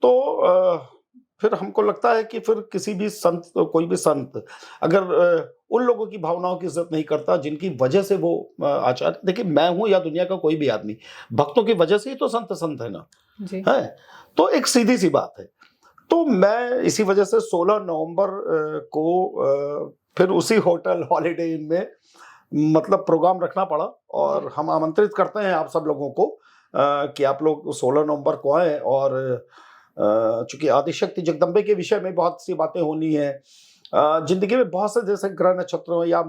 तो फिर हमको लगता है कि फिर किसी भी संत, कोई भी संत अगर उन लोगों की भावनाओं की इज़्ज़त नहीं करता जिनकी वजह से वो आचार्य, देखिए मैं हूँ या दुनिया का कोई भी आदमी, भक्तों की वजह से ही तो संत संत है ना, जी। है? तो एक सीधी-सी बात है। तो मैं इसी वजह से 16 नवंबर को फिर उसी होटल हॉलिडे इन में मतलब प्रोग्राम रखना पड़ा और हम आमंत्रित करते हैं आप सब लोगों को कि आप लोग 16 नवंबर को आएँ और चूँकि आदिशक्ति जगदम्बे के विषय में बहुत सी बातें होनी हैं। ज़िंदगी में बहुत से जैसे ग्रह नक्षत्रों या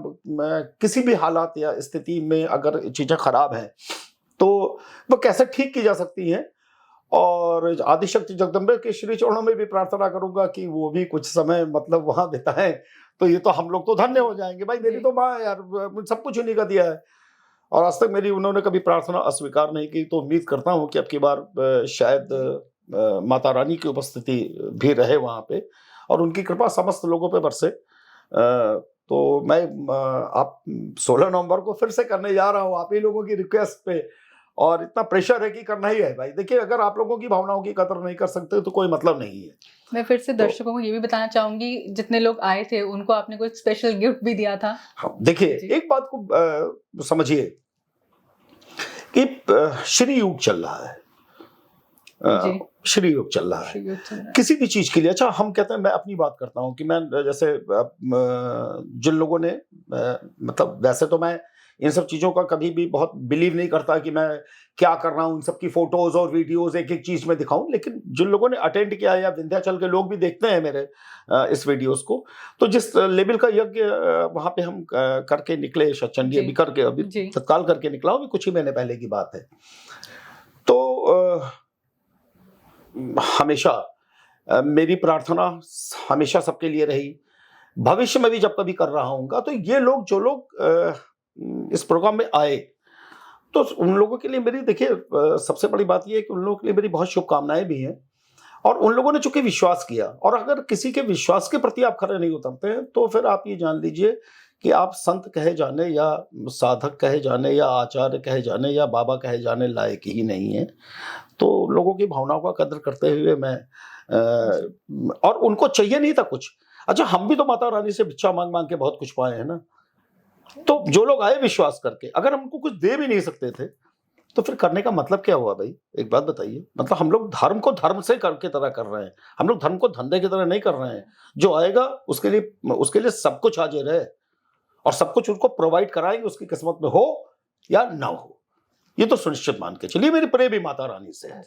किसी भी हालात या स्थिति में अगर चीज़ें खराब हैं, तो वो कैसे ठीक की जा सकती हैं। और आदिशक्ति जगदम्बे के श्री चरणों में भी प्रार्थना करूँगा कि वो भी कुछ समय मतलब वहाँ बिताएँ, तो ये तो हम लोग तो धन्य हो जाएँगे। भाई मेरी तो माँ है यार, सब कुछ उन्हीं का दिया है और आज तक मेरी उन्होंने कभी प्रार्थना अस्वीकार नहीं की, तो उम्मीद करता हूँ कि अब की बार शायद माता रानी की उपस्थिति भी रहे वहाँ पे और उनकी कृपा समस्त लोगों पे बरसे। तो मैं आप 16 नवंबर को फिर से करने जा रहा हूँ आप ही लोगों की रिक्वेस्ट पे और इतना प्रेशर है कि करना ही है भाई। देखिए अगर आप लोगों की भावनाओं की कदर नहीं कर सकते तो कोई मतलब नहीं है। मैं फिर से दर्शकों को ये भी बताना चाहूंगी, जितने लोग आए थे उनको आपने कोई स्पेशल गिफ्ट भी दिया था। हाँ, देखिए एक बात को समझिए कि श्री युग चल रहा है। श्री युग चल रहा है किसी भी चीज के लिए। अच्छा हम कहते हैं, मैं अपनी बात करता हूँ कि मैं जैसे जिन लोगों ने मतलब वैसे तो मैं इन सब चीजों का कभी भी बहुत बिलीव नहीं करता कि मैं क्या कर रहा हूँ, इन सब की फोटोज और वीडियोज एक एक चीज में दिखाऊं, लेकिन जिन लोगों ने अटेंड किया या विंध्याचल के लोग भी देखते हैं मेरे इस वीडियोस को, तो जिस लेवल का यज्ञ वहां पे हम करके निकले, सचंडी अभी करके अभी तत्काल करके निकला अभी कुछ ही महीने पहले की बात है। तो हमेशा मेरी प्रार्थना हमेशा सबके लिए रही, भविष्य में भी जब कभी कर रहा हूँगा। तो ये लोग जो लोग इस प्रोग्राम में आए, तो उन लोगों के लिए मेरी देखिए सबसे बड़ी बात ये है कि उन लोगों के लिए मेरी बहुत शुभकामनाएं भी हैं और उन लोगों ने चूंकि विश्वास किया, और अगर किसी के विश्वास के प्रति आप खरे नहीं उतरते हैं तो फिर आप ये जान लीजिए कि आप संत कहे जाने या साधक कहे जाने या आचार्य कहे जाने या बाबा कहे जाने लायक ही नहीं है। तो लोगों की भावनाओं का कदर करते हुए मैं और उनको चाहिए नहीं था कुछ। अच्छा हम भी तो माता रानी से भिक्षा मांग मांग के बहुत कुछ पाए हैं ना। तो जो लोग आए विश्वास करके, अगर हमको कुछ दे भी नहीं सकते थे तो फिर करने का मतलब क्या हुआ भाई? एक बात बताइए। मतलब हम लोग धर्म को धर्म से के तरह कर रहे हैं, हम लोग धर्म को धंधे की तरह नहीं कर रहे हैं। जो आएगा उसके लिए सब कुछ हाजिर है और सब कुछ उनको प्रोवाइड कराएंगे, उसकी किस्मत में हो या ना हो। ये तो सुनिश्चित मान के चलिए, मेरी प्रे भी माता रानी से है।